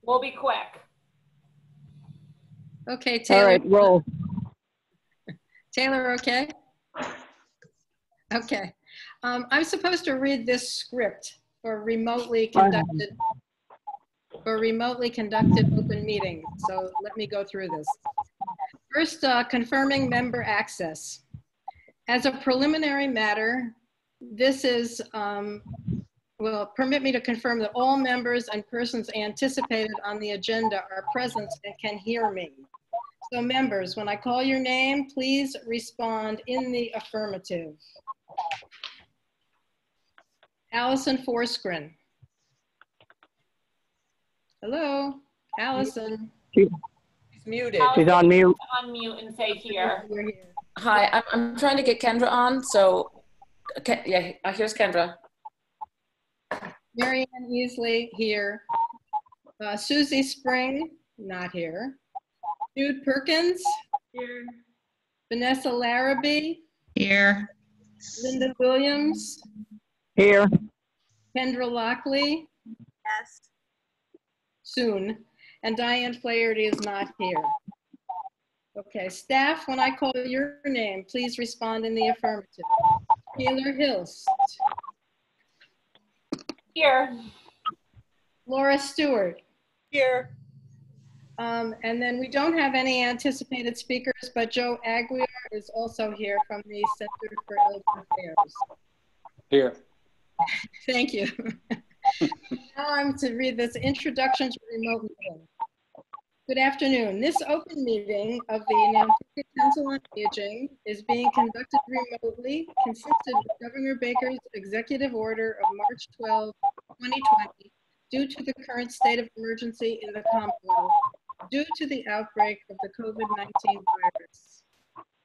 We'll be quick. Okay, Taylor. All right, roll. Taylor, okay? Okay. I'm supposed to read this script for remotely conducted open meeting. So let me go through this. First, confirming member access. As a preliminary matter, this is, well, permit me to confirm that all members and persons anticipated on the agenda are present and can hear me. So members, when I call your name, please respond in the affirmative. Allison Forskren. Hello, Allison. She's muted. She's on mute. Unmute and say here. You're here. Hi, I'm trying to get Kendra on. So, okay, yeah, here's Kendra. Marianne Easley here. Susie Spring, not here. Jude Perkins. Here. Vanessa Larrabee. Here. Linda Williams. Here. Kendra Lockley. Yes. Soon. And Diane Flaherty is not here. Okay, staff, when I call your name, please respond in the affirmative. Taylor Hilst. Here. Laura Stewart. Here. And then we don't have any anticipated speakers, but Joe Aguiar is also here from the Center for Elder Affairs. Here. Thank you. Now I'm to read this introduction to remote meeting. Good afternoon. This open meeting of the Nantucket Council on Aging is being conducted remotely, consistent with Governor Baker's executive order of March 12, 2020, due to the current state of emergency in the Commonwealth, due to the outbreak of the COVID-19 virus.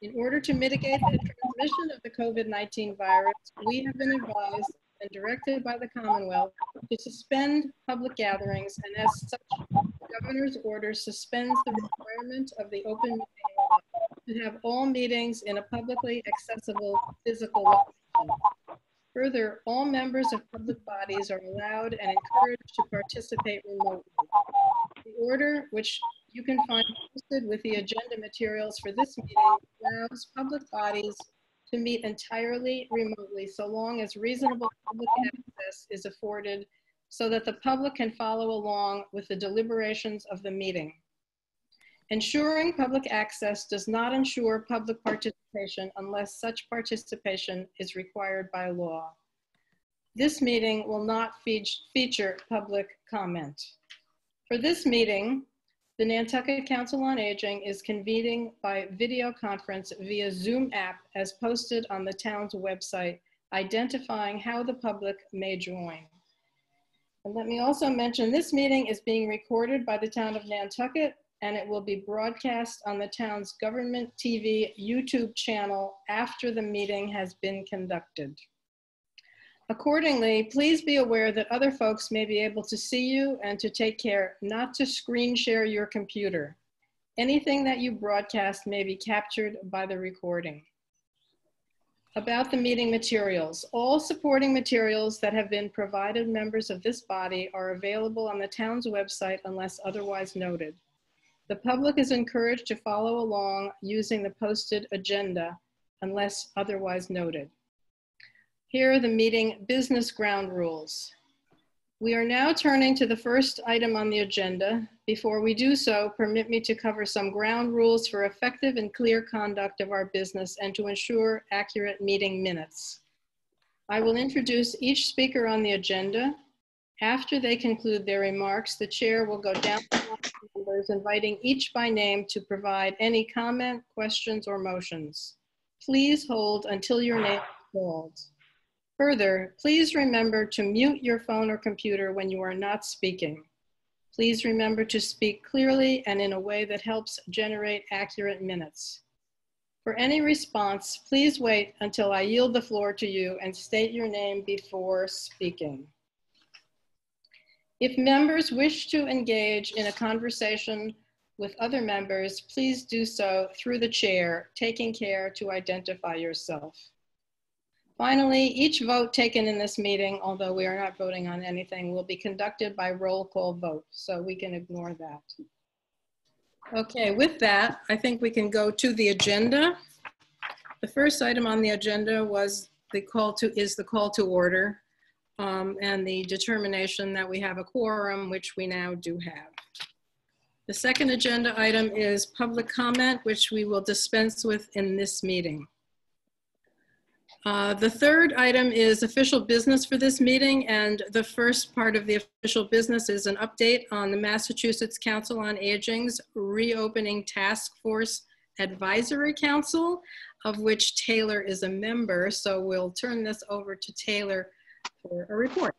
In order to mitigate the transmission of the COVID-19 virus, we have been advised and directed by the Commonwealth to suspend public gatherings, and as such, the governor's order suspends the requirement of the open meeting law to have all meetings in a publicly accessible physical location. Further, all members of public bodies are allowed and encouraged to participate remotely. The order, which you can find posted with the agenda materials for this meeting, allows public bodies to meet entirely remotely so long as reasonable public access is afforded so that the public can follow along with the deliberations of the meeting. Ensuring public access does not ensure public participation unless such participation is required by law. This meeting will not feature public comment. For this meeting, the Nantucket Council on Aging is convening by video conference via Zoom app as posted on the town's website, identifying how the public may join. And let me also mention this meeting is being recorded by the town of Nantucket, and it will be broadcast on the town's government TV YouTube channel after the meeting has been conducted. Accordingly, please be aware that other folks may be able to see you and to take care not to screen share your computer. Anything that you broadcast may be captured by the recording. About the meeting materials. All supporting materials that have been provided members of this body are available on the town's website unless otherwise noted. The public is encouraged to follow along using the posted agenda unless otherwise noted. Here are the meeting business ground rules. We are now turning to the first item on the agenda. Before we do so, permit me to cover some ground rules for effective and clear conduct of our business and to ensure accurate meeting minutes. I will introduce each speaker on the agenda. After they conclude their remarks, the chair will go down the line of members, inviting each by name to provide any comment, questions, or motions. Please hold until your name is called. Further, please remember to mute your phone or computer when you are not speaking. Please remember to speak clearly and in a way that helps generate accurate minutes. For any response, please wait until I yield the floor to you and state your name before speaking. If members wish to engage in a conversation with other members, please do so through the chair, taking care to identify yourself. Finally, each vote taken in this meeting, although we are not voting on anything, will be conducted by roll call vote, so we can ignore that. Okay, with that, I think we can go to the agenda. The first item on the agenda was the call to order, and the determination that we have a quorum, which we now do have. The second agenda item is public comment, which we will dispense with in this meeting. The third item is official business for this meeting, and the first part of the official business is an update on the Massachusetts Council on Aging's reopening task force advisory council, of which Taylor is a member. So we'll turn this over to Taylor for a report.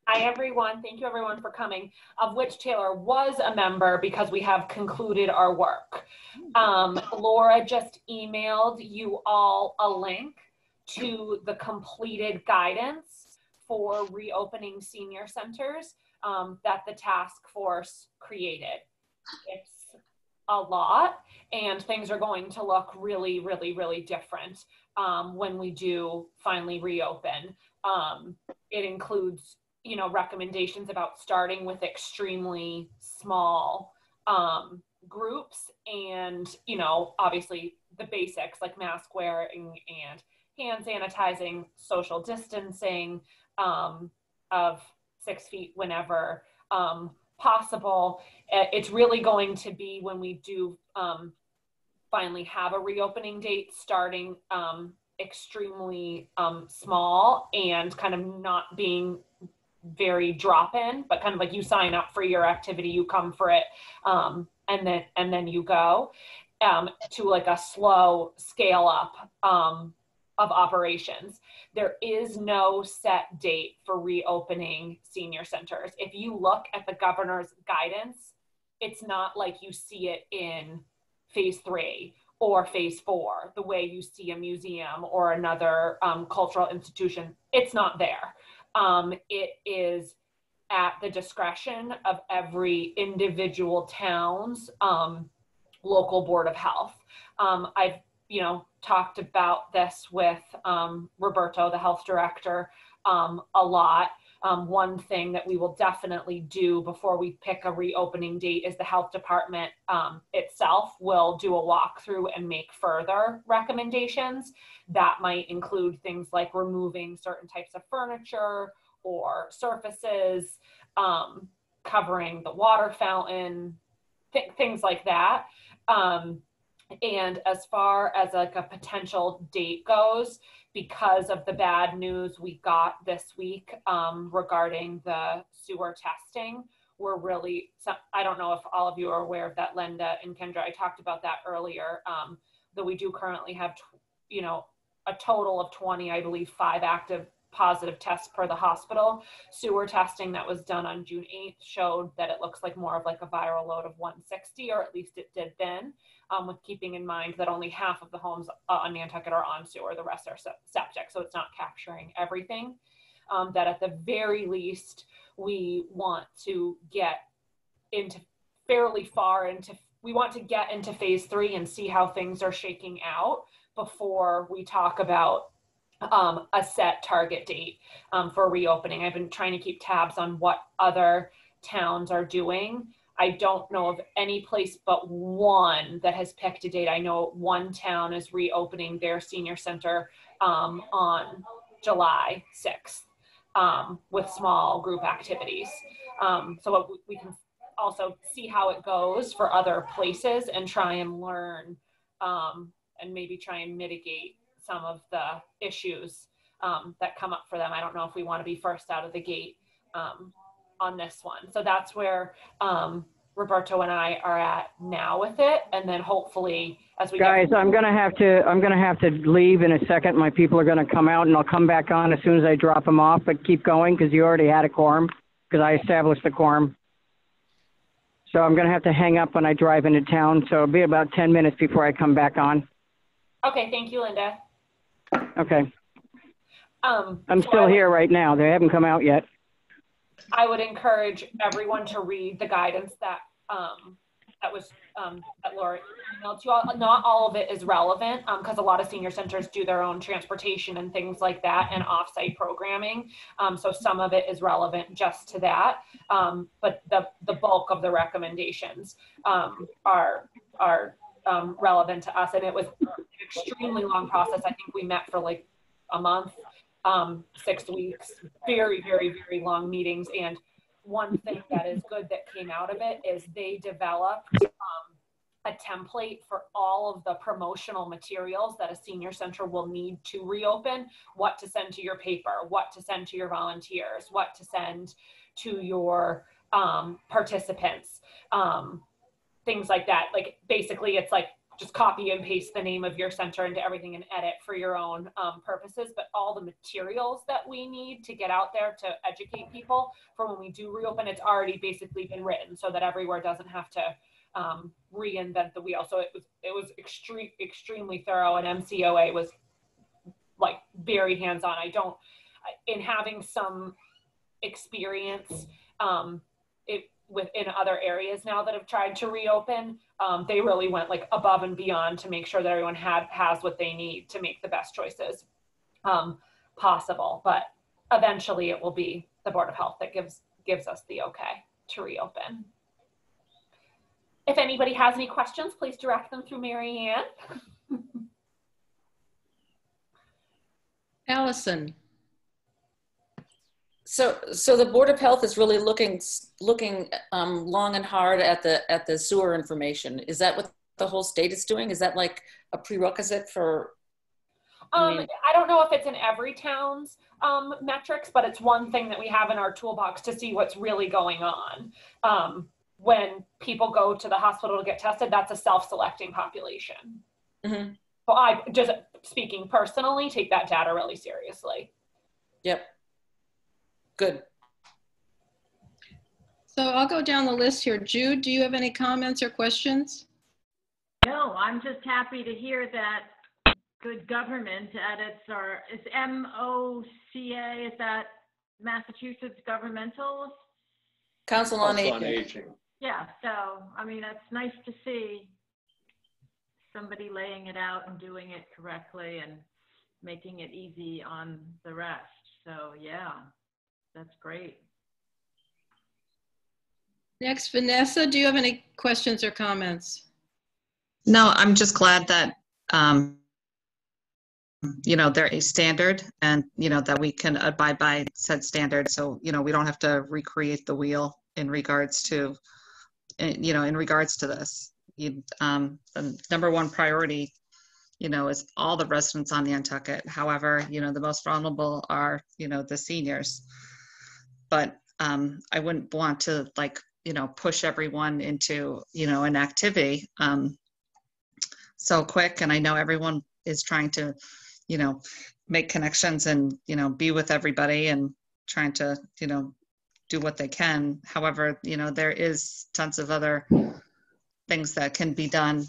Hi, everyone. Thank you, everyone, for coming, of which Taylor was a member because we have concluded our work. Laura just emailed you all a link to the completed guidance for reopening senior centers that the task force created. It's a lot, and things are going to look really, really, really different when we do finally reopen. It includes, you know, recommendations about starting with extremely small groups and, you know, obviously the basics like mask wearing and hand sanitizing, social distancing of 6 feet whenever possible. It's really going to be when we do finally have a reopening date, starting extremely small and kind of not being very drop-in, but kind of like you sign up for your activity, you come for it, and then you go, to like a slow scale up of operations. There is no set date for reopening senior centers. If you look at the governor's guidance, it's not like you see it in phase 3 or phase 4, the way you see a museum or another cultural institution. It's not there. It is at the discretion of every individual town's local board of health. I've, you know, talked about this with Roberto, the health director, a lot. One thing that we will definitely do before we pick a reopening date is the health department itself will do a walkthrough and make further recommendations. That might include things like removing certain types of furniture or surfaces, covering the water fountain, things like that. And as far as like a potential date goes, because of the bad news we got this week regarding the sewer testing, we're really, I don't know if all of you are aware of that, Linda and Kendra, I talked about that earlier, that we do currently have, you know, a total of 20, I believe, 5 active positive tests per the hospital. Sewer testing that was done on June 8th showed that it looks like more of like a viral load of 160, or at least it did then, with keeping in mind that only half of the homes on Nantucket are on sewer, the rest are septic, so it's not capturing everything. That at the very least, we want to get into fairly far into, we want to get into phase 3 and see how things are shaking out before we talk about a set target date for reopening. I've been trying to keep tabs on what other towns are doing. I don't know of any place but one that has picked a date. I know one town is reopening their senior center on July 6th with small group activities. So we can also see how it goes for other places and try and learn and maybe try and mitigate some of the issues that come up for them. I don't know if we want to be first out of the gate on this one. So that's where Roberto and I are at now with it. And then hopefully as we guys, I'm going to have to leave in a second. My people are going to come out and I'll come back on as soon as I drop them off, but keep going because you already had a quorum because I established the quorum. So I'm going to have to hang up when I drive into town. So it'll be about 10 minutes before I come back on. Okay. Thank you, Linda. Okay. I'm still here right now. They haven't come out yet. I would encourage everyone to read the guidance that that Laura emailed to you all. Not all of it is relevant because a lot of senior centers do their own transportation and things like that and offsite programming. So some of it is relevant just to that. But the bulk of the recommendations are relevant to us. And it was an extremely long process. I think we met for like a month, 6 weeks, very, very, very long meetings. And one thing that is good that came out of it is they developed a template for all of the promotional materials that a senior center will need to reopen, what to send to your paper, what to send to your volunteers, what to send to your participants, things like that. Like basically it's like just copy and paste the name of your center into everything and edit for your own purposes, but all the materials that we need to get out there to educate people for when we do reopen, it's already basically been written so that everywhere doesn't have to reinvent the wheel. So it was extremely thorough, and MCOA was like very hands-on. In having some experience within other areas now that have tried to reopen, they really went like above and beyond to make sure that everyone has what they need to make the best choices possible. But eventually it will be the Board of Health that gives us the okay to reopen. If anybody has any questions, please direct them through Mary Ann. Allison. So the Board of Health is really looking long and hard at the sewer information. Is that what the whole state is doing? Is that like a prerequisite for? I don't know if it's in every town's metrics, but it's one thing that we have in our toolbox to see what's really going on. When people go to the hospital to get tested, that's a self-selecting population. Mm-hmm. So I, just speaking personally, take that data really seriously. Yep. Good. So I'll go down the list here. Jude, do you have any comments or questions? No, I'm just happy to hear that good government edits is MOCA, is that Massachusetts Governmental? Council on Aging. Yeah, so, I mean, it's nice to see somebody laying it out and doing it correctly and making it easy on the rest. So, yeah, that's great. Next, Vanessa, do you have any questions or comments? No, I'm just glad that, they're a standard and, that we can abide by said standard. So, we don't have to recreate the wheel in regards to, this. The number one priority, is all the residents on Nantucket. However, the most vulnerable are, the seniors. But I wouldn't want to push everyone into, an activity so quick. And I know everyone is trying to, make connections and, be with everybody and trying to, do what they can. However, there is tons of other things that can be done,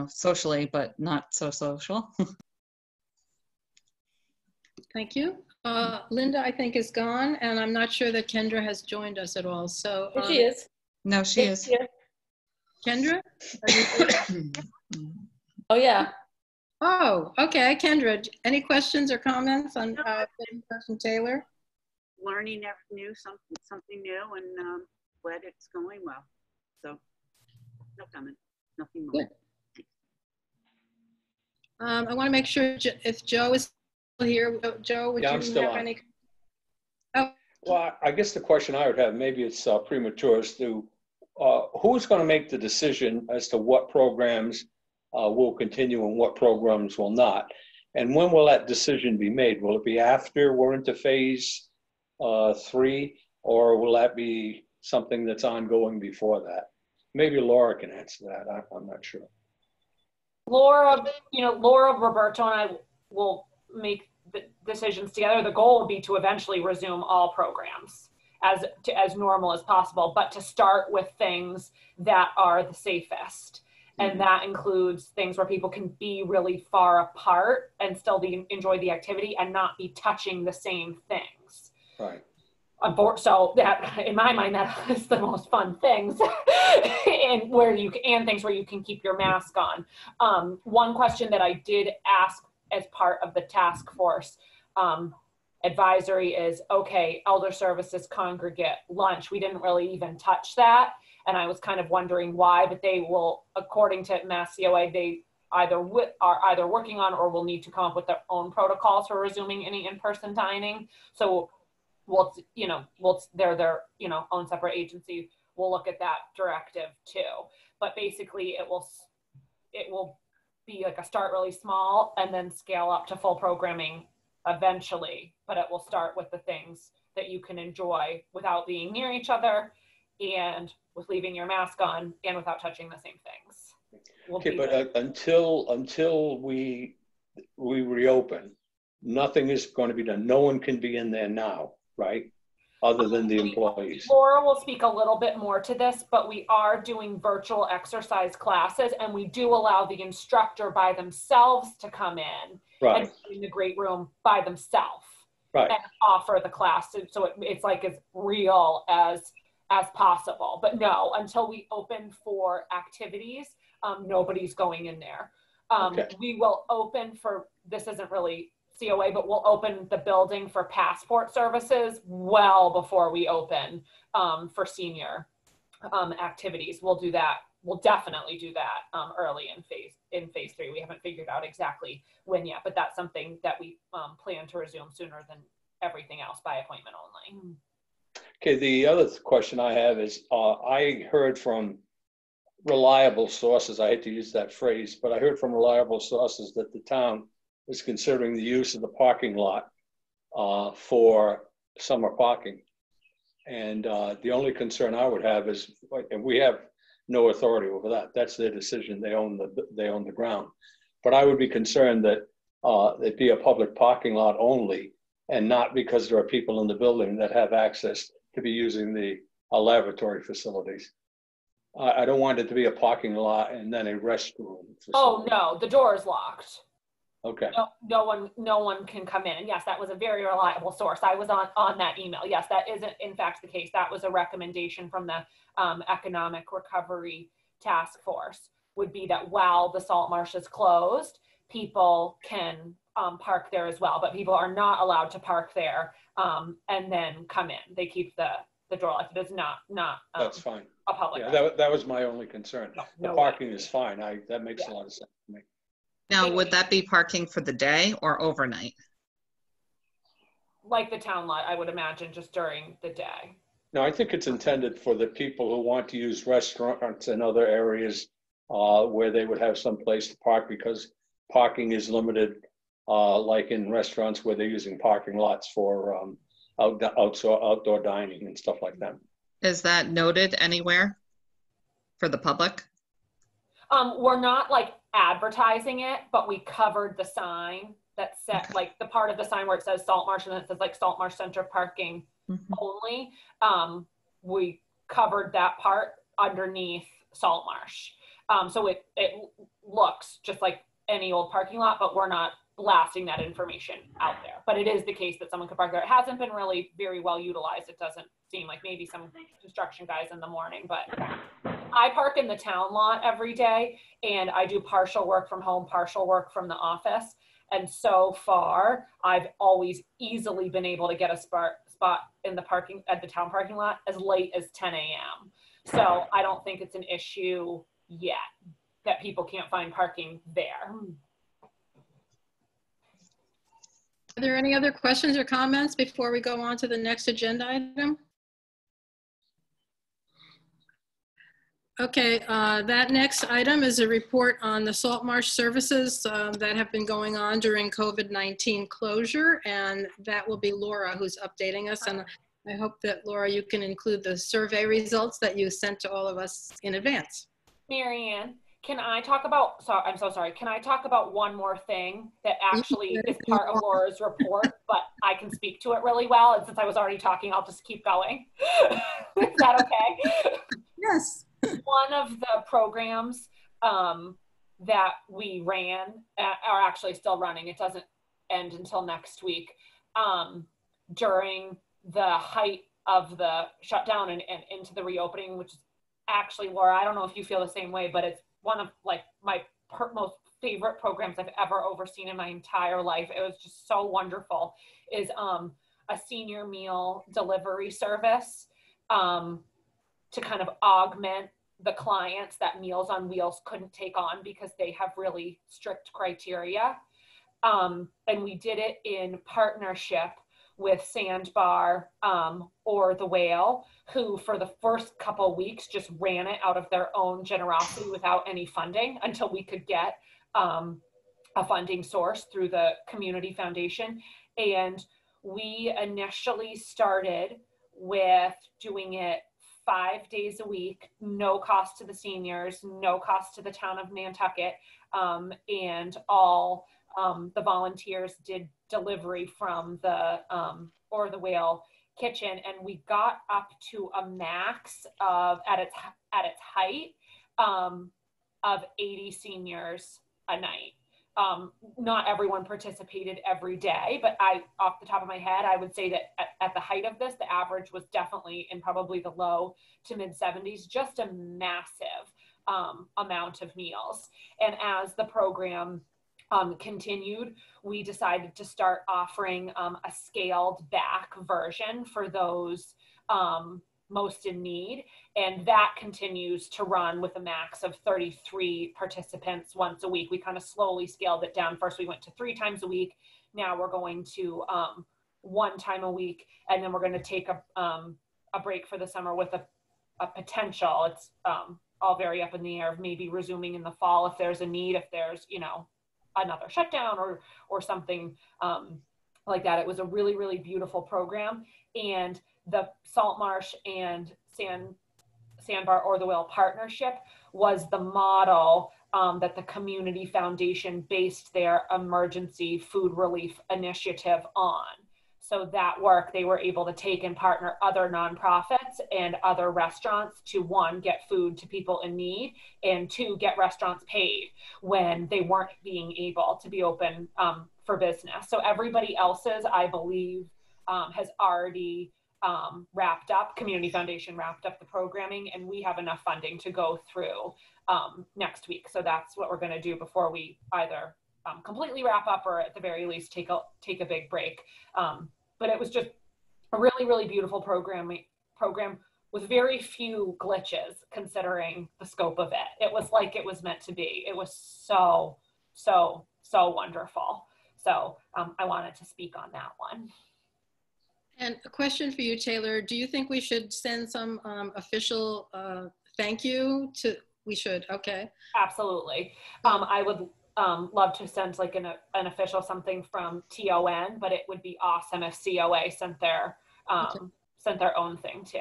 socially, but not so social. Thank you. Linda, I think, is gone, and I'm not sure that Kendra has joined us at all. So she is. No, she is. Here. Kendra? Oh, yeah. Oh, okay. Kendra, any questions or comments on Person Taylor? Learning something new, and glad it's going well. So, no comment, nothing more. Good. I want to make sure if Joe is still here. Joe, would you have any? Oh. Well, I guess the question I would have, maybe it's premature, as to who's going to make the decision as to what programs will continue and what programs will not, and when will that decision be made? Will it be after we're into phase 3, or will that be something that's ongoing before that? Maybe Laura can answer that. I'm not sure. Laura, Roberto, and I will make the decisions together. The goal would be to eventually resume all programs as normal as possible, but to start with things that are the safest. And that includes things where people can be really far apart and still enjoy the activity and not be touching the same things. Right. So that, in my mind, that is the most fun things, and things where you can keep your mask on. One question that I did ask as part of the task force advisory is, okay, elder services congregate lunch. We didn't really even touch that, and I was kind of wondering why, but they will, according to Mass COA, they are either working on or will need to come up with their own protocols for resuming any in-person dining. So they're their own separate agency. We'll look at that directive too. But basically, it will be like a start really small and then scale up to full programming eventually. But it will start with the things that you can enjoy without being near each other, and with leaving your mask on, and without touching the same things. Okay, but until we reopen, nothing is going to be done. No one can be in there now, right? Other than the employees. Laura will speak a little bit more to this, but we are doing virtual exercise classes, and we do allow the instructor by themselves to come in and in the great room by themselves and offer the class. So it's like as real as possible. But no, until we open for activities, nobody's going in there. We will open for, this isn't really COA, but we'll open the building for passport services well before we open for senior activities. We'll do that. We'll definitely do that early in phase 3. We haven't figured out exactly when yet, but that's something that we plan to resume sooner than everything else, by appointment only. Okay, the other question I have is, I heard from reliable sources, I hate to use that phrase, but I heard from reliable sources that the town is considering the use of the parking lot for summer parking. And the only concern I would have is, and we have no authority over that. That's their decision. They own the ground. But I would be concerned that it be a public parking lot only, and not because there are people in the building that have access to be using the laboratory facilities. I don't want it to be a parking lot and then a restroom. Oh no, the door is locked. Okay. No one can come in. And yes, that was a very reliable source. I was on that email. Yes, that isn't in fact the case. That was a recommendation from the Economic Recovery Task Force, would be that while the salt marsh is closed, people can park there as well, but people are not allowed to park there and then come in. They keep the door locked. It is not that's fine. A public. Yeah, that was my only concern. The parking is fine. That makes a lot of sense to me. Now, would that be parking for the day or overnight? Like the town lot, I would imagine, just during the day. No, I think it's intended for the people who want to use restaurants and other areas where they would have some place to park, because parking is limited, like in restaurants where they're using parking lots for outdoor dining and stuff like that. Is that noted anywhere for the public? We're not like advertising it, but we covered the sign that said, like the part of the sign where it says Salt Marsh and then it says like Salt Marsh Center parking only. We covered that part underneath Salt Marsh. So it looks just like any old parking lot, but we're not blasting that information out there. But it is the case that someone could park there. It hasn't been really very well utilized. It doesn't seem like, maybe some construction guys in the morning, but I park in the town lot every day, and I do partial work from home, partial work from the office. And so far, I've always easily been able to get a spot in the at the town parking lot as late as 10 a.m. So I don't think it's an issue yet that people can't find parking there. Are there any other questions or comments before we go on to the next agenda item? Okay, that next item is a report on the salt marsh services that have been going on during COVID-19 closure, and that will be Laura who's updating us. And I hope that, Laura, you can include the survey results that you sent to all of us in advance. Marianne, can I talk about, I'm so sorry, can I talk about one more thing that actually is part of Laura's report, but I can speak to it really well, and since I was already talking, I'll just keep going. Is that okay? Yes. One of the programs that we ran are actually still running. It doesn't end until next week. During the height the shutdown and into the reopening, which is actually, Laura, I don't know if you feel the same way, but it's one of like my most favorite programs I've ever overseen in my entire life. It was just so wonderful. Is a senior meal delivery service to kind of augment the clients that Meals on Wheels couldn't take on because they have really strict criteria. And we did it in partnership with Sandbar or The Whale, who for the first couple of weeks just ran it out of their own generosity without any funding until we could get a funding source through the Community Foundation. And we initially started with doing it 5 days a week, no cost to the seniors, no cost to the town of Nantucket, and all the volunteers did delivery from the or the Whale kitchen, and we got up to a max of at its height of 80 seniors a night. Not everyone participated every day, but off the top of my head, I would say that at the height of this, the average was definitely in probably the low to mid 70s, just a massive amount of meals. And as the program continued, we decided to start offering a scaled back version for those most in need. And that continues to run with a max of 33 participants once a week. We kind of slowly scaled it down. First, we went to 3 times a week. Now we're going to 1 time a week. And then we're going to take a break for the summer with a potential, it's all very up in the air, of maybe resuming in the fall if there's a need, if there's, you know, another shutdown or something like that. It was a really, really beautiful program. And the Saltmarsh and Sandbar or the Whale partnership was the model that the Community Foundation based their emergency food relief initiative on. So that work, they were able to take and partner other nonprofits and other restaurants to, 1, get food to people in need, and 2, get restaurants paid when they weren't being able to be open for business. So everybody else's, I believe, has already wrapped up. Community Foundation wrapped up the programming, and we have enough funding to go through next week. So that's what we're going to do before we either completely wrap up or at the very least take a big break. But it was just a really, really beautiful program with very few glitches considering the scope of it. It was like it was meant to be. It was so, so, so wonderful. So I wanted to speak on that one. And a question for you, Taylor. Do you think we should send some official thank you to, we should, okay. Absolutely. I would love to send like an official something from TON, but it would be awesome if COA sent their own thing too.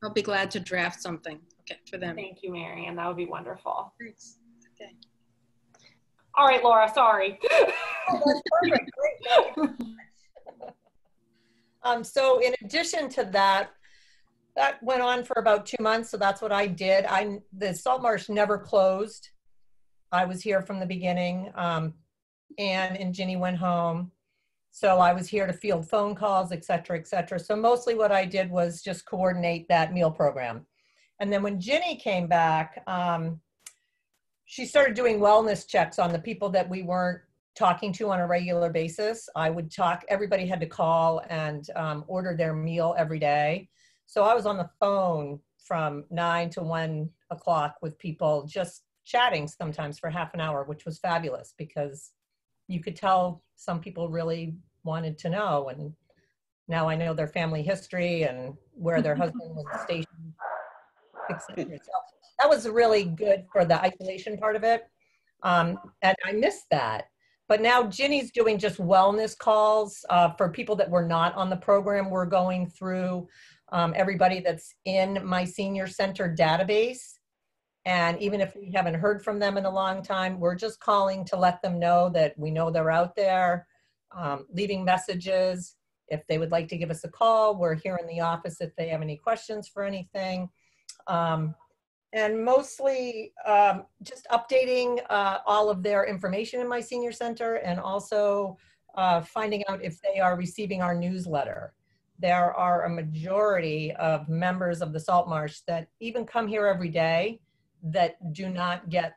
I'll be glad to draft something, okay, for them. Thank you, Marian. That would be wonderful. Thanks. Okay. All right, Laura, sorry. Oh, that's perfect. Great. Thank you very much. So in addition to that, that went on for about 2 months. So that's what I did. The Saltmarsh never closed. I was here from the beginning. Anne and Ginny went home. So I was here to field phone calls, et cetera, et cetera. So mostly what I did was just coordinate that meal program. And then when Ginny came back, she started doing wellness checks on the people that we weren't talking to on a regular basis. I would talk, everybody had to call and order their meal every day. So I was on the phone from 9 to 1 o'clock with people, just chatting sometimes for half an hour, which was fabulous because you could tell some people really wanted to know. And now I know their family history and where their husband was stationed, etc. So that was really good for the isolation part of it. And I missed that. But now Ginny's doing just wellness calls for people that were not on the program. We're going through everybody that's in my senior center database. And even if we haven't heard from them in a long time, we're just calling to let them know that we know they're out there, leaving messages. If they would like to give us a call, we're here in the office if they have any questions for anything. And mostly just updating all of their information in my senior center and also finding out if they are receiving our newsletter. there are a majority of members of the Salt Marsh that even come here every day that do not get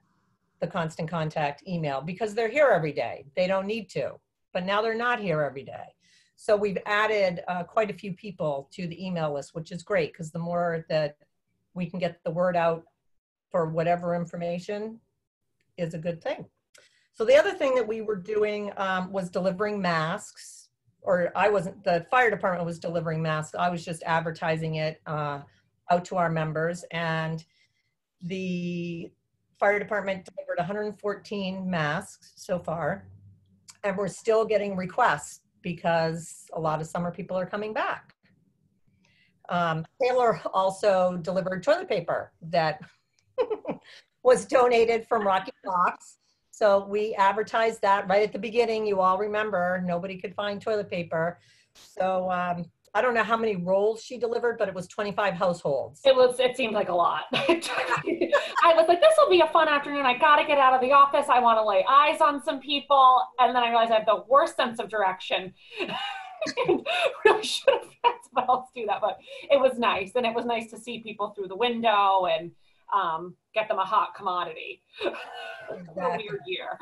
the Constant Contact email because they're here every day. They don't need to, but now they're not here every day. So we've added quite a few people to the email list, which is great because the more that we can get the word out for whatever information is a good thing. So the other thing that we were doing was delivering masks, or I wasn't, the fire department was delivering masks. I was just advertising it out to our members, and the fire department delivered 114 masks so far, and we're still getting requests because a lot of summer people are coming back. Taylor also delivered toilet paper that was donated from Rocky Fox. So we advertised that right at the beginning. You all remember, nobody could find toilet paper. So I don't know how many rolls she delivered, but it was 25 households. It seemed like a lot. I was like, this will be a fun afternoon. I got to get out of the office. I want to lay eyes on some people. And then I realized I have the worst sense of direction. Really should have had someone else do that, but it was nice. And it was nice to see people through the window and get them a hot commodity. Exactly. A weird year.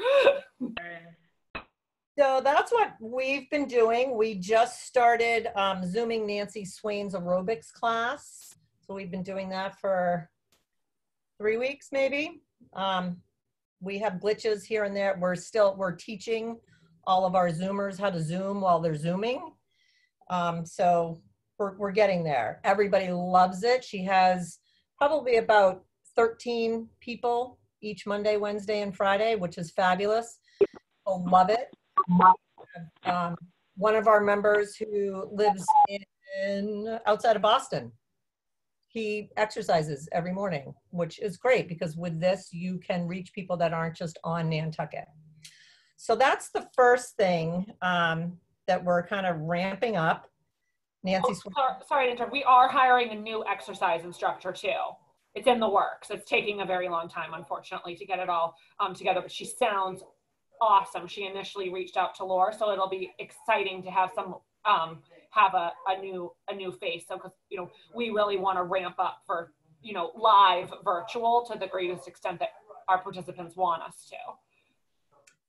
So that's what we've been doing. We just started Zooming Nancy Swain's aerobics class. So we've been doing that for 3 weeks, maybe. We have glitches here and there. We're teaching all of our Zoomers how to Zoom while they're Zooming. So we're getting there. Everybody loves it. She has probably about 13 people each Monday, Wednesday, and Friday, which is fabulous. People love it. One of our members who lives outside of Boston, he exercises every morning, which is great because with this, you can reach people that aren't just on Nantucket. So that's the first thing that we're kind of ramping up. Nancy. Sorry to interrupt. We are hiring a new exercise instructor too. It's in the works. It's taking a very long time, unfortunately, to get it all together, but she sounds awesome. She initially reached out to Laura, so it'll be exciting to have some have a new face. So because we really want to ramp up for live virtual to the greatest extent that our participants want us to.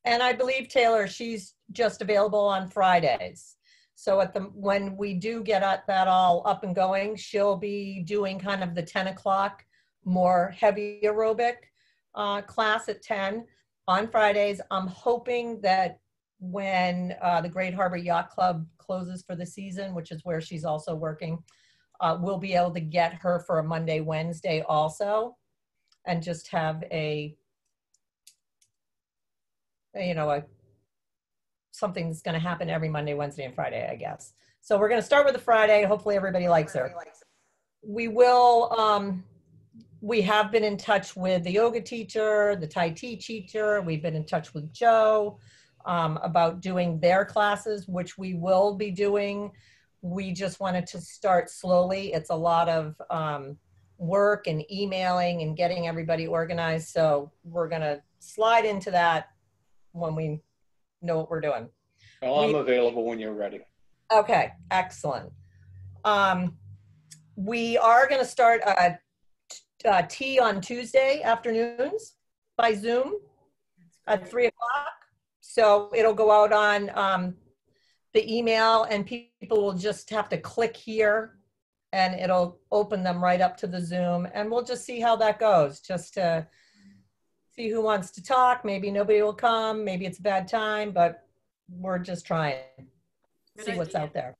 And I believe Taylor, she's just available on Fridays. So when we do get that all up and going, she'll be doing kind of the 10 o'clock more heavy aerobic class at 10 on Fridays. I'm hoping that when the Great Harbor Yacht Club closes for the season, which is where she's also working, we'll be able to get her for a Monday, Wednesday also, and just have something that's going to happen every Monday, Wednesday, and Friday, I guess. So we're going to start with the Friday. Hopefully everybody likes her. We will, we have been in touch with the yoga teacher, the Tai Chi teacher. We've been in touch with Joe about doing their classes, which we will be doing. We just wanted to start slowly. It's a lot of work and emailing and getting everybody organized. So we're going to slide into that when we know what we're doing. Well, I'm available when you're ready. Okay, excellent. We are going to start a tea on Tuesday afternoons by Zoom at 3 o'clock. So it'll go out on the email, and people will just have to click here and it'll open them right up to the Zoom, and we'll just see how that goes, just to see who wants to talk. Maybe nobody will come, maybe it's a bad time, but we're just trying to see what's out there.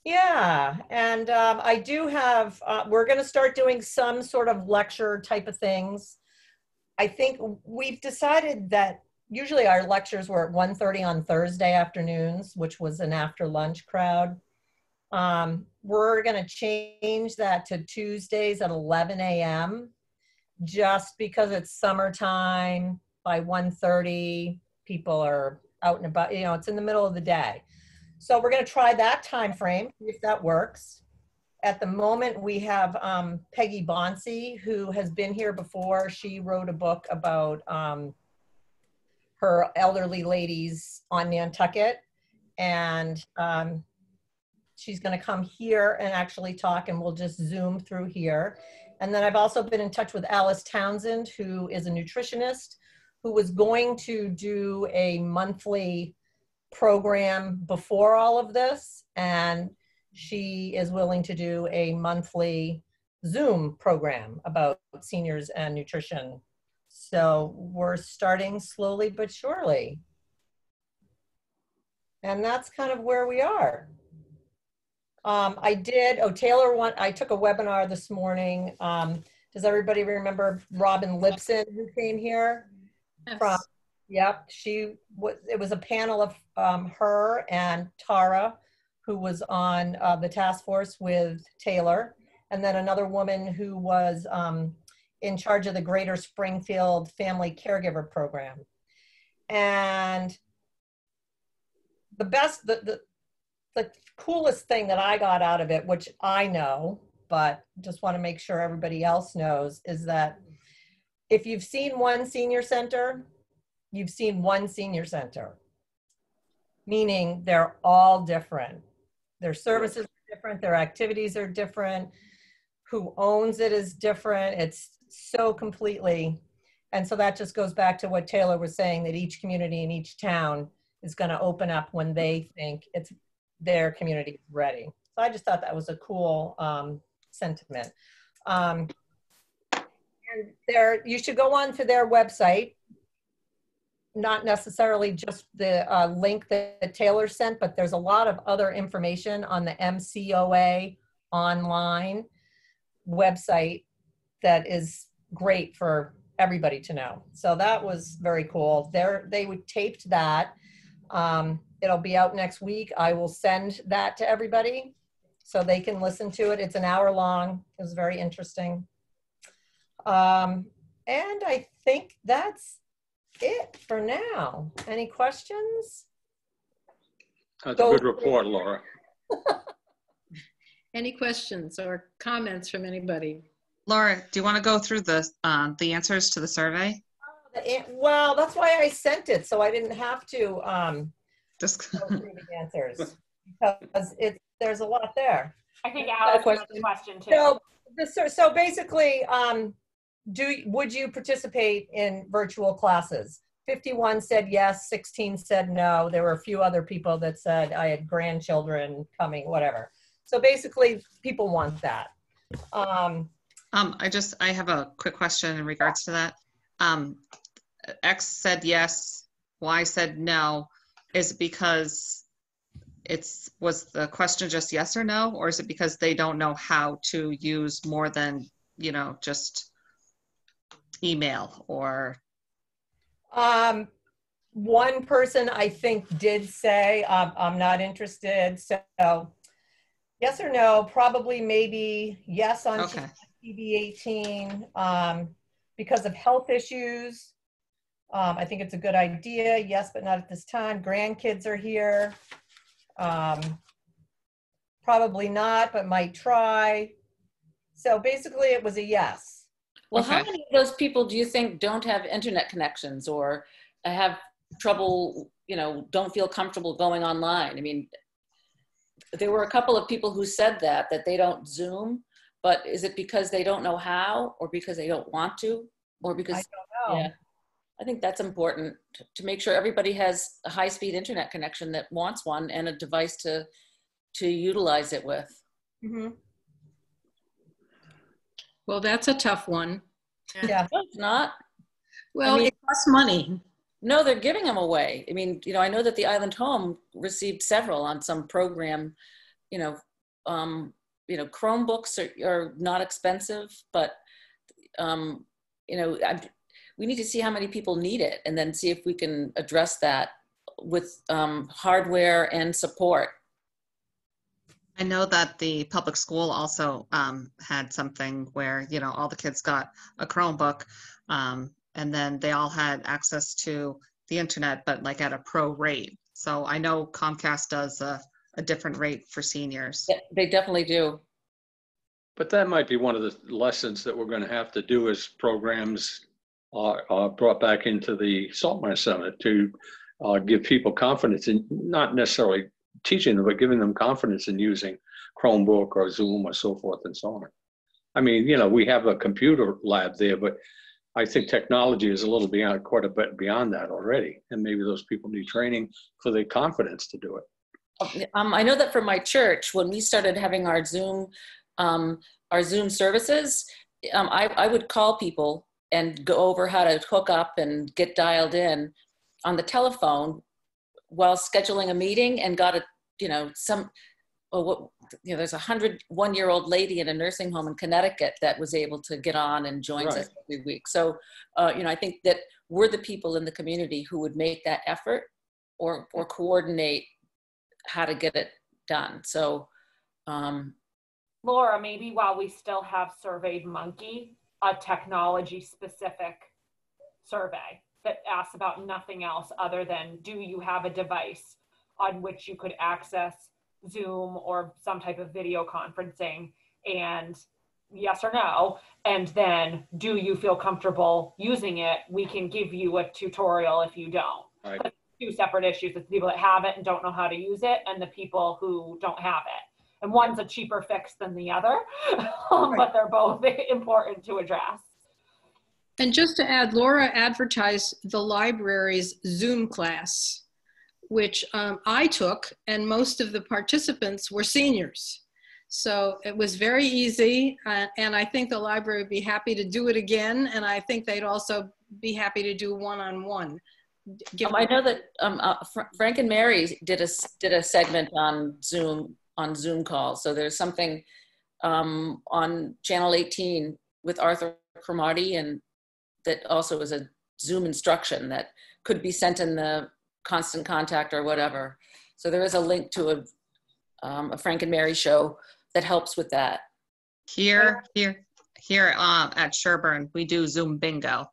Yeah, and I do have, we're going to start doing some sort of lecture type of things. I think we've decided that usually our lectures were at 1:30 on Thursday afternoons, which was an after lunch crowd. We're going to change that to Tuesdays at 11 a.m. just because it's summertime. By 1:30, people are out and about, it's in the middle of the day. So we're going to try that time frame, see if that works. At the moment, we have Peggy Bonsi, who has been here before. She wrote a book about her elderly ladies on Nantucket. And she's going to come here and actually talk, and we'll just Zoom through here. And then I've also been in touch with Alice Townsend, who is a nutritionist, who was going to do a monthly program before all of this. And she is willing to do a monthly Zoom program about seniors and nutrition. So we're starting slowly but surely. And that's kind of where we are. I took a webinar this morning. Does everybody remember Robin Lipson, who came here? Yes. Yep, it was a panel of her and Tara, who was on the task force with Taylor, and then another woman who was in charge of the Greater Springfield Family Caregiver Program. And the coolest thing that I got out of it, which I know, but just want to make sure everybody else knows, is that if you've seen one senior center, you've seen one senior center, meaning they're all different. Their services are different, their activities are different, who owns it is different. It's so completely, and so that just goes back to what Taylor was saying, that each community in each town is going to open up when they think it's their community is ready. So I just thought that was a cool sentiment. And you should go on to their website, not necessarily just the link that Taylor sent, but there's a lot of other information on the MCOA online website that is great for everybody to know. So that was very cool. They would taped that. It'll be out next week. I will send that to everybody so they can listen to it. It's an hour long. It was very interesting. And I think that's it for now. Any questions? That's a good report, Laura. Any questions or comments from anybody? Laura, do you want to go through the answers to the survey? Well, that's why I sent it, so I didn't have to Just go through the answers, because there's a lot there. I think Alex has a question too. So basically, would you participate in virtual classes? 51 said yes, 16 said no. There were a few other people that said I had grandchildren coming, whatever. So basically, people want that. I have a quick question in regards to that. X said yes, Y said no. Is it because was the question just yes or no, or is it because they don't know how to use more than, just email or? One person I think did say, I'm not interested. So yes or no, probably maybe yes on TV18 because of health issues. I think it's a good idea. Yes, but not at this time. Grandkids are here. Probably not, but might try. So basically it was a yes. Well, how many of those people do you think don't have internet connections or have trouble, don't feel comfortable going online? I mean, there were a couple of people who said that they don't Zoom, but is it because they don't know how, or because they don't want to, or because? I don't know. Yeah, I think that's important to make sure everybody has a high-speed internet connection that wants one and a device to utilize it with. Mm-hmm. Well, that's a tough one. Yeah. No, it's not. Well, I mean, it costs money. No, they're giving them away. I mean, I know that the Island Home received several on some program. Chromebooks are not expensive, but we need to see how many people need it, and then see if we can address that with hardware and support. I know that the public school also had something where, all the kids got a Chromebook, and then they all had access to the internet, but like at a pro rate. So I know Comcast does a different rate for seniors. Yeah, they definitely do. But that might be one of the lessons that we're going to have to do as programs are brought back into the Saltmire Summit to give people confidence in not necessarily teaching them, but giving them confidence in using Chromebook or Zoom or so forth and so on. I mean, you know, we have a computer lab there, but I think technology is a little beyond, quite a bit beyond that already. And maybe those people need training for the confidence to do it. I know that for my church, when we started having our Zoom services, I would call people and go over how to hook up and get dialed in on the telephone while scheduling a meeting, and got a, you know, there's a 101-year-old lady in a nursing home in Connecticut that was able to get on and joins us every week. So, you know, I think that we're the people in the community who would make that effort or coordinate how to get it done. So, Laura, maybe while we still have SurveyMonkey, a technology specific survey that asks about nothing else other than, do you have a device on which you could access Zoom or some type of video conferencing, and yes or no, and then do you feel comfortable using it? We can give you a tutorial if you don't. Right. Two separate issues: the people that have it and don't know how to use it, and the people who don't have it. And one's a cheaper fix than the other, but they're both important to address. And just to add, Laura advertised the library's Zoom class, which I took, and most of the participants were seniors. So it was very easy, and I think the library would be happy to do it again, and I think they'd also be happy to do one-on-one. I know that Frank and Mary did a segment on Zoom calls. So there's something on Channel 18 with Arthur Cromartie, and that also is a Zoom instruction that could be sent in the Constant Contact or whatever. So there is a link to a Frank and Mary show that helps with that. Here at Sherburne, we do Zoom bingo.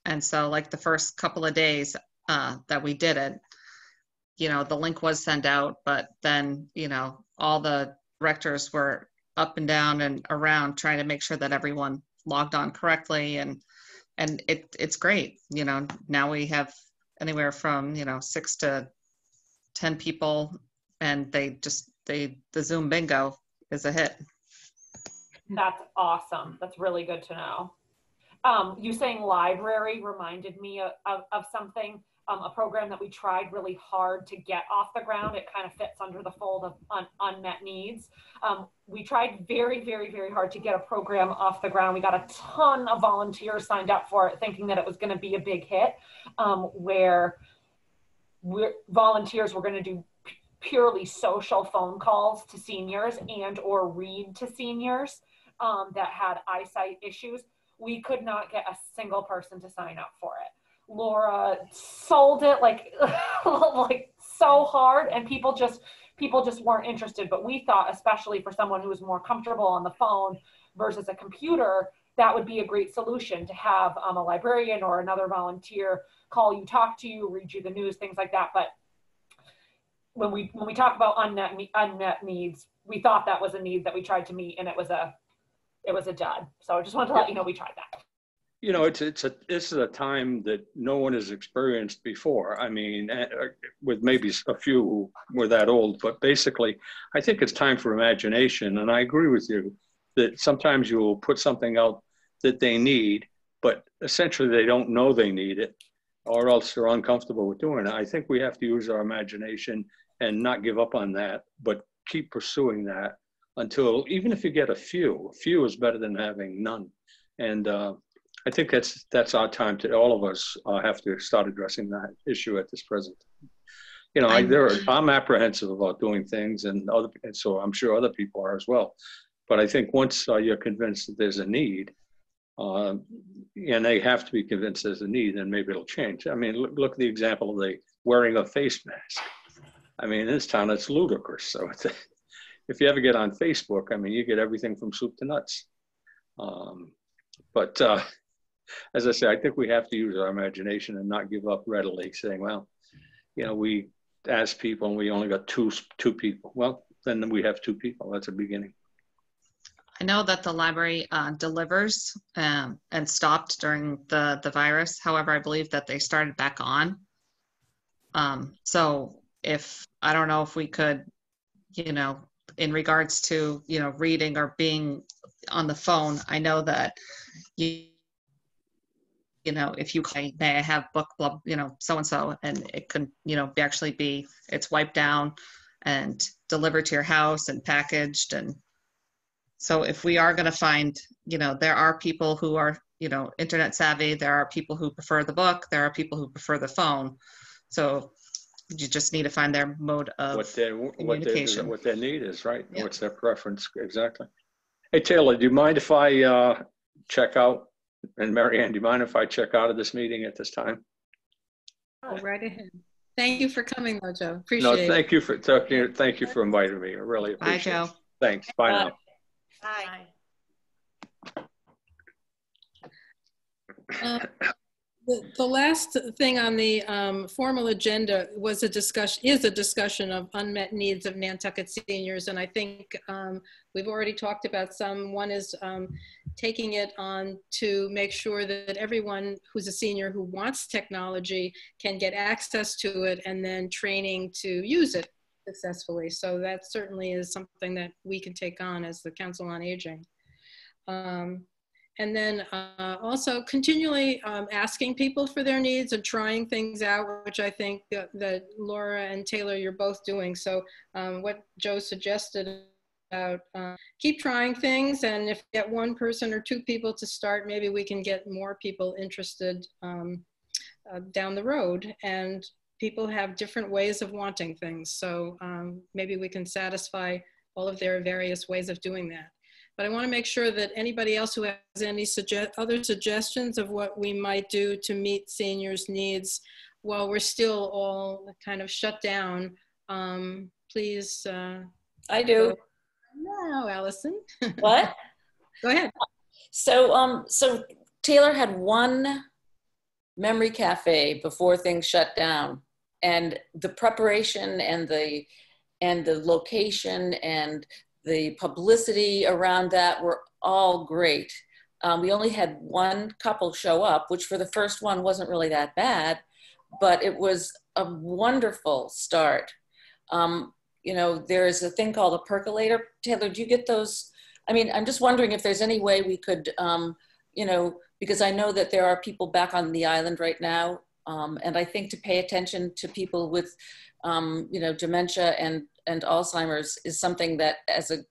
And so like the first couple of days that we did it, you know, the link was sent out, but then, you know, all the directors were up and down and around trying to make sure that everyone logged on correctly. And it's great. You know, now we have anywhere from, you know, 6 to 10 people, and the Zoom bingo is a hit. That's awesome. That's really good to know. You saying library reminded me of something, a program that we tried really hard to get off the ground. It kind of fits under the fold of unmet needs. We tried very, very, very hard to get a program off the ground. We got a ton of volunteers signed up for it, thinking that it was going to be a big hit, where volunteers were going to do purely social phone calls to seniors and or read to seniors that had eyesight issues. We could not get a single person to sign up for it. Laura sold it like so hard, and people just weren't interested. But we thought, especially for someone who was more comfortable on the phone versus a computer, that would be a great solution to have a librarian or another volunteer call you, talk to you, read you the news, things like that. But when we talk about unmet needs, we thought that was a need that we tried to meet, and it was a dud. So I just wanted to let you know we tried that. You know, this is a time that no one has experienced before. I mean, with maybe a few who were that old, but basically, I think it's time for imagination. And I agree with you that sometimes you will put something out that they need, but essentially they don't know they need it, or else they're uncomfortable with doing it. I think we have to use our imagination and not give up on that, but keep pursuing that until, even if you get a few is better than having none. And I think that's our time to, all of us have to start addressing that issue at this present. You know, I'm apprehensive about doing things, and so I'm sure other people are as well. But I think once you're convinced that there's a need, and they have to be convinced there's a need, then maybe it'll change. I mean, look at the example of the wearing a face mask. I mean, in this town, it's ludicrous. So if you ever get on Facebook, I mean, you get everything from soup to nuts. But as I say, I think we have to use our imagination and not give up readily, saying, well, you know, we asked people and we only got two people. Well, then we have 2 people. That's a beginning. I know that the library delivers and stopped during the virus. However, I believe that they started back on. So I don't know if we could, in regards to, reading or being on the phone, I know that if you may I have book club, so-and-so, and it could, actually be, it's wiped down and delivered to your house and packaged. And so if we are going to find, there are people who are, internet savvy, there are people who prefer the book, there are people who prefer the phone. So you just need to find their mode of communication. What their need is, right? Yeah. What's their preference, exactly. Hey, Taylor, do you mind if I check out? And Mary Ann, do you mind if I check out of this meeting at this time? Go right ahead. Thank you for coming, though, Joe. Appreciate it. No, thank you for talking. Thank you for inviting me. I really appreciate it. Bye, Joe. Thanks. Bye now. Bye. The last thing on the formal agenda was a discussion of unmet needs of Nantucket seniors. And I think we've already talked about some. One is taking it on to make sure that everyone who's a senior who wants technology can get access to it, and then training to use it successfully. So that certainly is something that we can take on as the Council on Aging. And then also continually asking people for their needs and trying things out, which I think that Laura and Taylor, you're both doing. So what Joe suggested about keep trying things, and if you get one person or two people to start, maybe we can get more people interested down the road. And people have different ways of wanting things. So maybe we can satisfy all of their various ways of doing that. But I want to make sure that anybody else who has any other suggestions of what we might do to meet seniors' needs while we're still all kind of shut down, please. I do. No, Allison. What? Go ahead. So, so Taylor had one memory cafe before things shut down, and the preparation and the location and the publicity around that were all great. We only had one couple show up, which for the first one wasn't really that bad, but it was a wonderful start. There is a thing called a percolator. Taylor, do you get those? I mean, I'm just wondering if there's any way we could, because I know that there are people back on the island right now. And I think to pay attention to people with, dementia and Alzheimer's is something that as a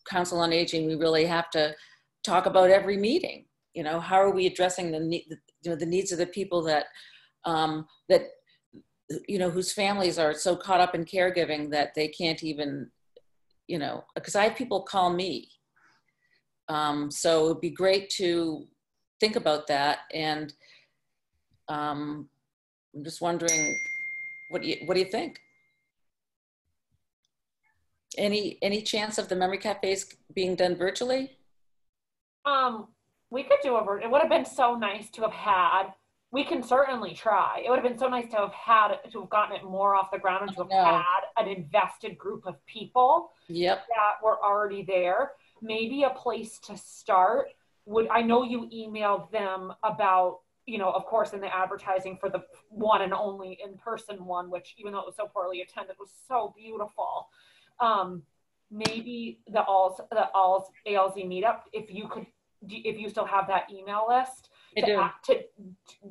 Council on Aging, we really have to talk about every meeting. How are we addressing the needs of the people that, whose families are so caught up in caregiving that they can't even, because I have people call me. So it'd be great to think about that. And I'm just wondering, what do you think? Any chance of the memory cafes being done virtually? We could do it would have been so nice to have had. We can certainly try. It would have been so nice to have gotten it more off the ground and to have had an invested group of people that were already there. Maybe a place to start I know you emailed them about, of course, in the advertising for the one and only in-person one, which even though it was so poorly attended, was so beautiful. Maybe the ALZ meetup, if you still have that email list, to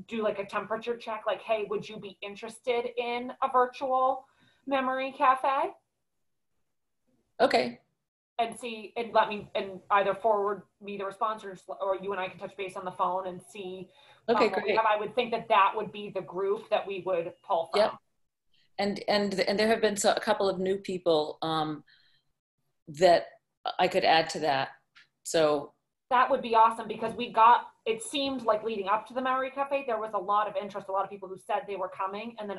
do like a temperature check, like, hey, would you be interested in a virtual memory cafe? Okay. And see, and either forward me the response or you and I can touch base on the phone and see. Okay, great. I would think that would be the group that we would pull from. Yep. And there have been a couple of new people that I could add to that. So that would be awesome, because it seemed like leading up to the Memory Cafe, there was a lot of interest, a lot of people who said they were coming. And then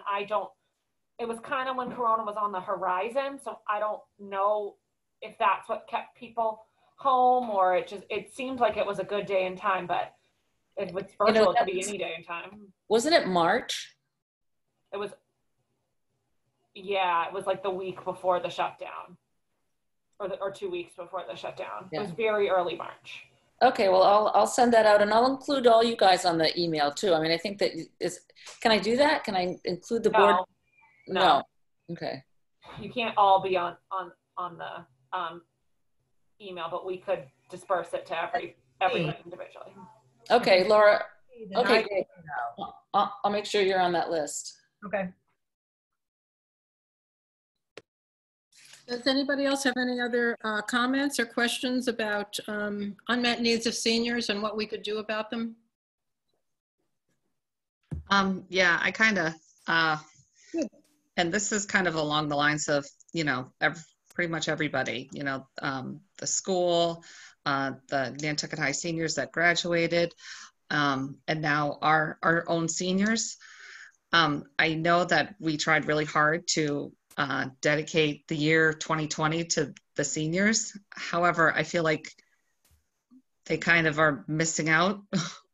it was kind of when Corona was on the horizon. So I don't know if that's what kept people home, or it seemed like it was a good day and time, but if it's virtual, it could be any day and time. Wasn't it March? It was like the week before the shutdown, or 2 weeks before the shutdown. Yeah. It was very early March. Okay, well, I'll send that out, and I'll include all you guys on the email too. I mean, I think that can I do that? Can I include the board? No. Okay. You can't all be on the email, but we could disperse it to everybody individually. Okay, Laura. Then Okay, I- great. I'll make sure you're on that list. Okay. Does anybody else have any other comments or questions about unmet needs of seniors and what we could do about them? Yeah, I kind of, Good. and this is kind of along the lines of, you know, pretty much everybody, you know, the school, the Nantucket High seniors that graduated, and now our own seniors. I know that we tried really hard to dedicate the year 2020 to the seniors. However, I feel like they kind of are missing out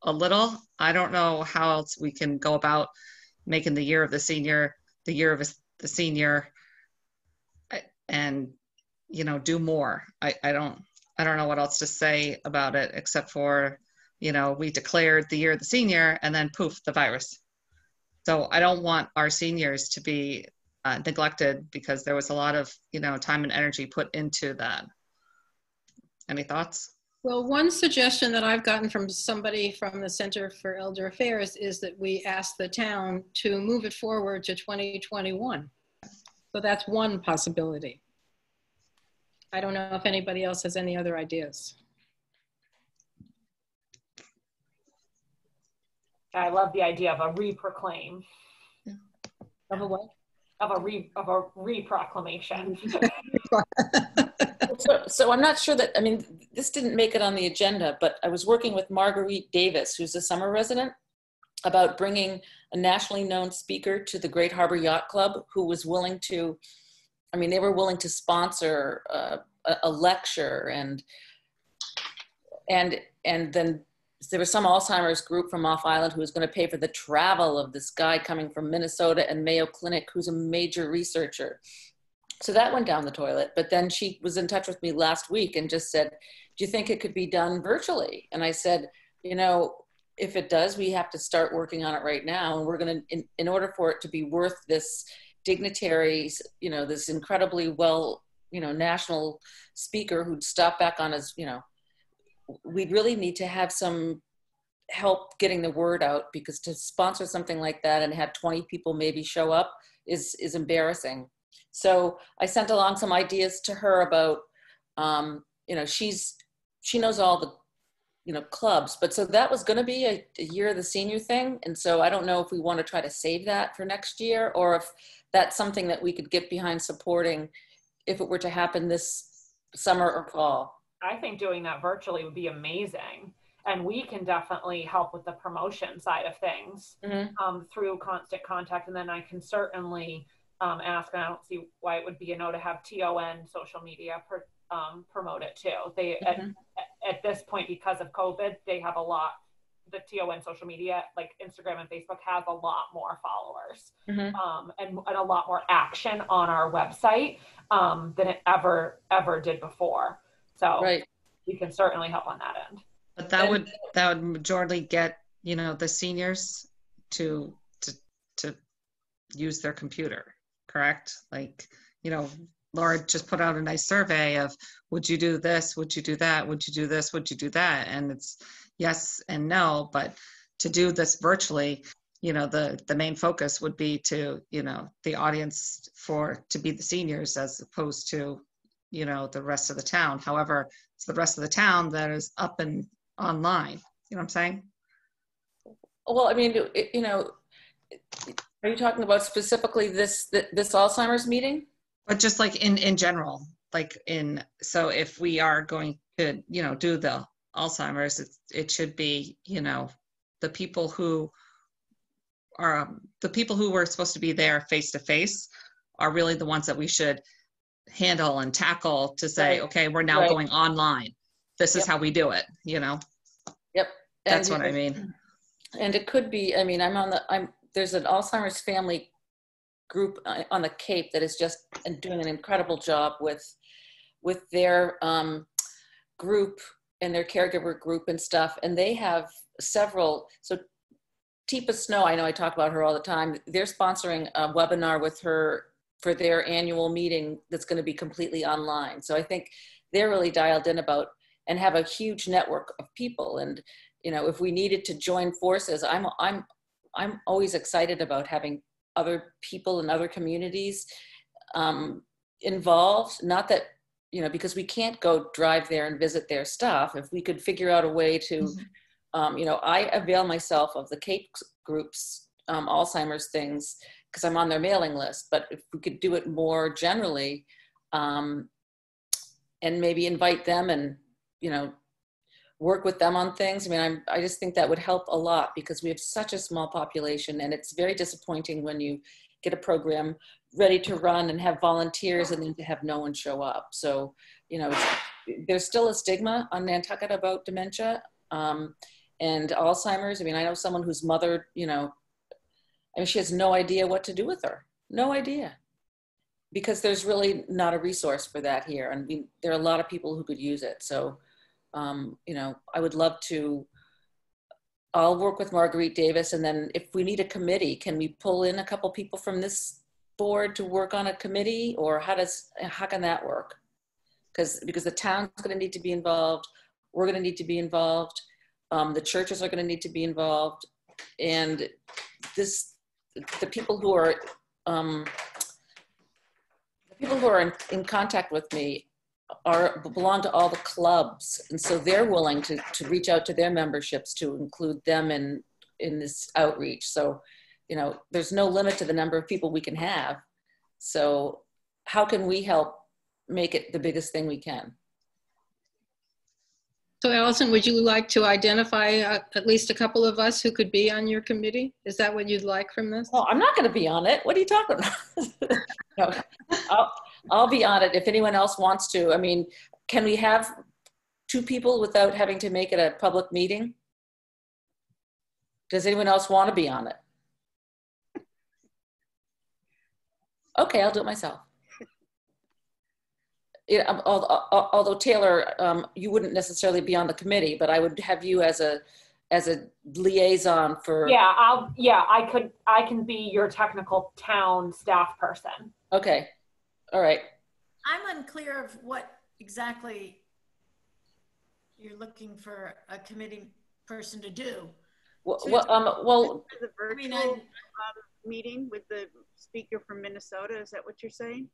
a little. I don't know how else we can go about making the year of the senior, the year of the senior, and, you know, do more. I don't know what else to say about it except for, you know, we declared the year of the senior and then poof, the virus. So I don't want our seniors to be neglected because there was a lot of, you know, time and energy put into that. Any thoughts? Well, one suggestion that I've gotten from somebody from the Center for Elder Affairs is that we ask the town to move it forward to 2021. So that's one possibility. I don't know if anybody else has any other ideas. I love the idea of a reproclaim. Of a what? Of a reproclamation. So I'm not sure that, I mean, this didn't make it on the agenda, but I was working with Marguerite Davis, who's a summer resident, about bringing a nationally known speaker to the Great Harbor Yacht Club who was willing to, I mean, they were willing to sponsor a lecture and then there was some Alzheimer's group from off island who was going to pay for the travel of this guy coming from Minnesota and Mayo Clinic, who's a major researcher. So that went down the toilet. But then she was in touch with me last week and just said, do you think it could be done virtually? And I said, you know, if it does, we have to start working on it right now. And we're going to, in order for it to be worth this dignitaries, you know, this incredibly well, you know, national speaker who'd stop back on his, you know, we'd really need to have some help getting the word out, because to sponsor something like that and have 20 people maybe show up is embarrassing. So I sent along some ideas to her about, you know, she knows all the, you know, clubs, but so that was going to be a year of the senior thing. And so I don't know if we want to try to save that for next year or if that's something that we could get behind supporting if it were to happen this summer or fall. I think doing that virtually would be amazing. And we can definitely help with the promotion side of things through Constant Contact. And then I can certainly ask, and I don't see why it would be a no to have TON social media promote it too. They, at this point, because of COVID, they have a lot, the TON social media, like Instagram and Facebook, has a lot more followers and a lot more action on our website than it ever did before. So we can certainly help on that end. But that would majorly get, you know, the seniors to use their computer, correct? Like, you know, Laura just put out a nice survey of, would you do this? Would you do that? Would you do this? Would you do that? And it's yes and no, but to do this virtually, you know, the main focus would be to, you know, the audience to be the seniors as opposed to, you know, the rest of the town. However, it's the rest of the town that is up and online. You know what I'm saying? Well, I mean, you know, are you talking about specifically this Alzheimer's meeting? But just like in general, like so if we are going to, you know, do the Alzheimer's, it should be, you know, the people who were supposed to be there face to face are really the ones that we should handle and tackle to say, okay, we're now going online. This is how we do it, you know? Yep. That's what I mean. And it could be, I mean, there's an Alzheimer's family group on the Cape that is just doing an incredible job with their group and their caregiver group and stuff. And they have several, so Teepa Snow, I know I talk about her all the time. They're sponsoring a webinar with her for their annual meeting that's going to be completely online. So I think they're really dialed in about and have a huge network of people. And, you know, if we needed to join forces, I'm always excited about having other people in other communities involved. Not that, you know, because we can't go drive there and visit their stuff. If we could figure out a way to, you know, I avail myself of the CAPE groups, Alzheimer's things, because I'm on their mailing list. But if we could do it more generally, and maybe invite them and, you know, work with them on things. I mean, I just think that would help a lot, because we have such a small population, and it's very disappointing when you get a program ready to run and have volunteers and then to have no one show up. So, you know, there's still a stigma on Nantucket about dementia and Alzheimer's. I mean, I know someone whose mother, you know, I mean, she has no idea what to do with her. No idea. Because there's really not a resource for that here. And there are a lot of people who could use it. So, you know, I would love to, I'll work with Marguerite Davis, and then if we need a committee, can we pull in a couple people from this board to work on a committee, or how can that work? Because the town's going to need to be involved, we're going to need to be involved, the churches are going to need to be involved, and the people who are in contact with me belong to all the clubs, and so they're willing to reach out to their memberships to include them in this outreach. So, you know, there's no limit to the number of people we can have. So how can we help make it the biggest thing we can? So Allison, would you like to identify at least a couple of us who could be on your committee? Is that what you'd like from this? Well, I'm not going to be on it. What are you talking about? No, I'll be on it if anyone else wants to. I mean, can we have 2 people without having to make it a public meeting? Does anyone else want to be on it? Okay, I'll do it myself. Yeah, although Taylor, you wouldn't necessarily be on the committee, but I would have you as a liaison for. Yeah, I can be your technical town staff person. Okay, all right. I'm unclear of what exactly you're looking for a committee person to do. The virtual meeting with the speaker from Minnesota, is that what you're saying?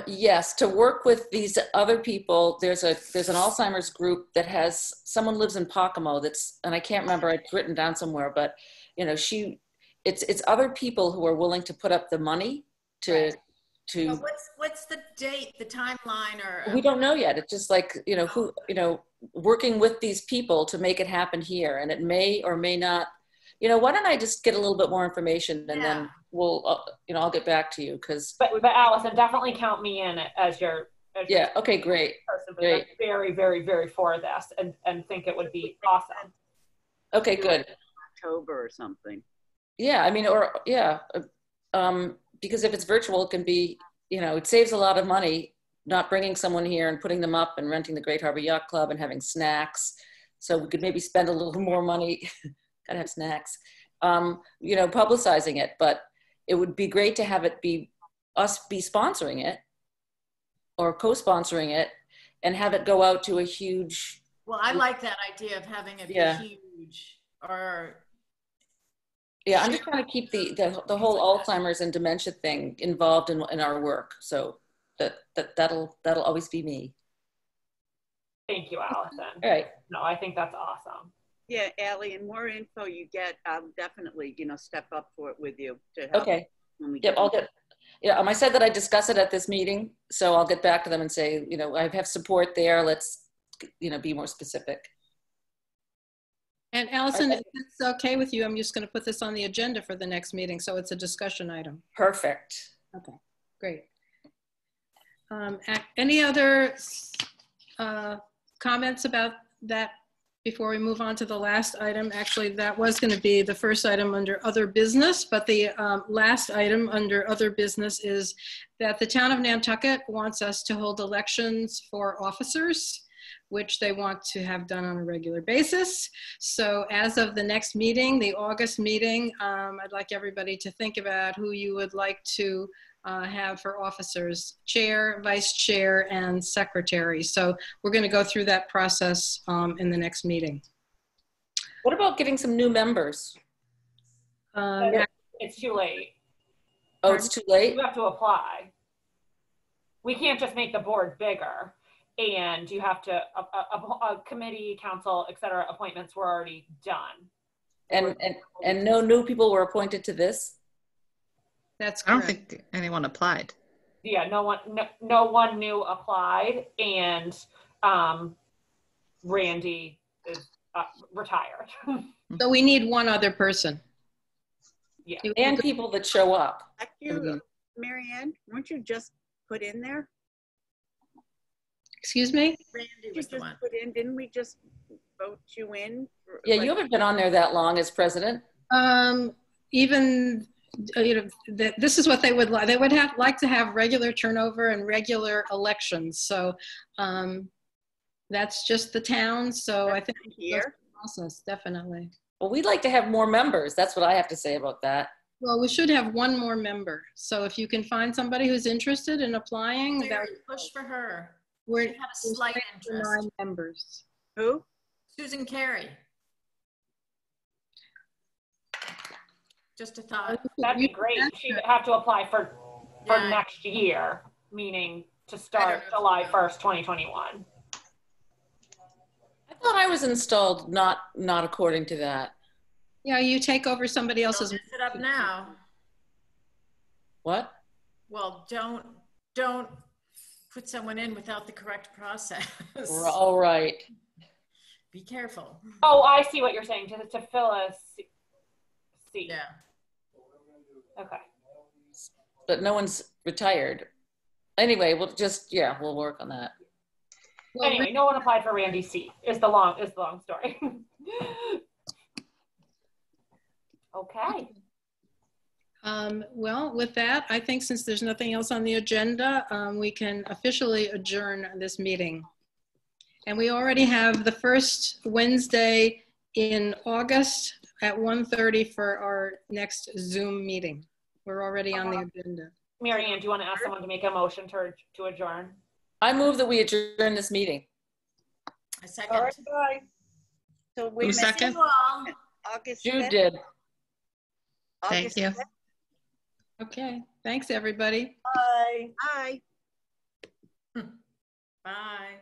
Yes, to work with these other people. There's an Alzheimer's group that has, someone lives in Pocomo and I can't remember, it's written down somewhere, but you know, it's other people who are willing to put up the money to. But what's the date, the timeline, or? We don't know yet. It's just like, you know, working with these people to make it happen here, and it may or may not. You know, why don't I just get a little bit more information, and then we'll, you know, I'll get back to you, because. But Allison, definitely count me in as your. Yeah. Okay. Great. Person, great. I'm very, very, very for this, and think it would be awesome. Okay. Good. October or something. Yeah. I mean, because if it's virtual, it can be, you know, it saves a lot of money not bringing someone here and putting them up and renting the Great Harbor Yacht Club and having snacks. So we could maybe spend a little more money. Gotta have snacks, you know, publicizing it, but it would be great to have it be us be sponsoring it or co-sponsoring it and have it go out to a huge. Well, I like that idea of having it be huge, or. Yeah, I'm just trying to keep the whole Alzheimer's and dementia thing involved in our work. So that'll always be me. Thank you, Allison. All right. No, I think that's awesome. Yeah, Allie, and more info you get, I'll definitely, you know, step up for it with you to help. Okay. When we yep, I'll get. Yeah, I said that I discuss it at this meeting, so I'll get back to them and say, you know, I have support there. Let's, you know, be more specific. And Allison, if it's okay with you, I'm just going to put this on the agenda for the next meeting, so it's a discussion item. Perfect. Okay, great. Any other comments about that before we move on to the last item? Actually, that was going to be the first item under other business, but the last item under other business is that the town of Nantucket wants us to hold elections for officers, which they want to have done on a regular basis. So as of the next meeting, the August meeting, I'd like everybody to think about who you would like to have for officers, chair, vice chair, and secretary. So we're going to go through that process in the next meeting. What about getting some new members? It's too late. Oh, it's too late? You have to apply. We can't just make the board bigger. And you have to, a committee, council, et cetera, appointments were already done. And no new people were appointed to this? That's I don't correct. think anyone applied. Yeah, no one new applied, and Randy is retired. So we need one other person. Yeah. And people that show up. Mary Ann, weren't you just put in there? Excuse me? Randy You was the just one. put in, didn't we just vote you in? Yeah, you haven't been on there that long as president. Even, this is what they would like. They would like to have regular turnover and regular elections. So that's just the town. So I think Here? process, definitely. Well, we'd like to have more members. That's what I have to say about that. Well, we should have one more member. So if you can find somebody who's interested in applying, that Push for her. we're She had a slight interest. 9 members. Who? Susan Carey. Just a thought. That'd be great. She'd have to apply for Yeah. next year, meaning to I start don't know. July 1st, 2021. I thought I was installed not according to that. Yeah, you take over somebody Don't else's. mess it up now. What? Well, don't put someone in without the correct process. All right. Be careful. Oh, I see what you're saying, to fill a seat. Yeah. Okay. But no one's retired. Anyway, we'll work on that. Well, Anyway, no one applied for Randy's seat is the long story. Okay. Well, with that, I think since there's nothing else on the agenda, we can officially adjourn this meeting. And we already have the first Wednesday in August at 1:30 for our next Zoom meeting. We're already on the agenda. Mary Ann, do you want to ask someone to make a motion to adjourn? I move that we adjourn this meeting. A second. All right, bye. So we Who met second? You all. August Jude 5th? did. Thank August you. 5th? Okay, thanks, everybody. Bye. Bye. Bye.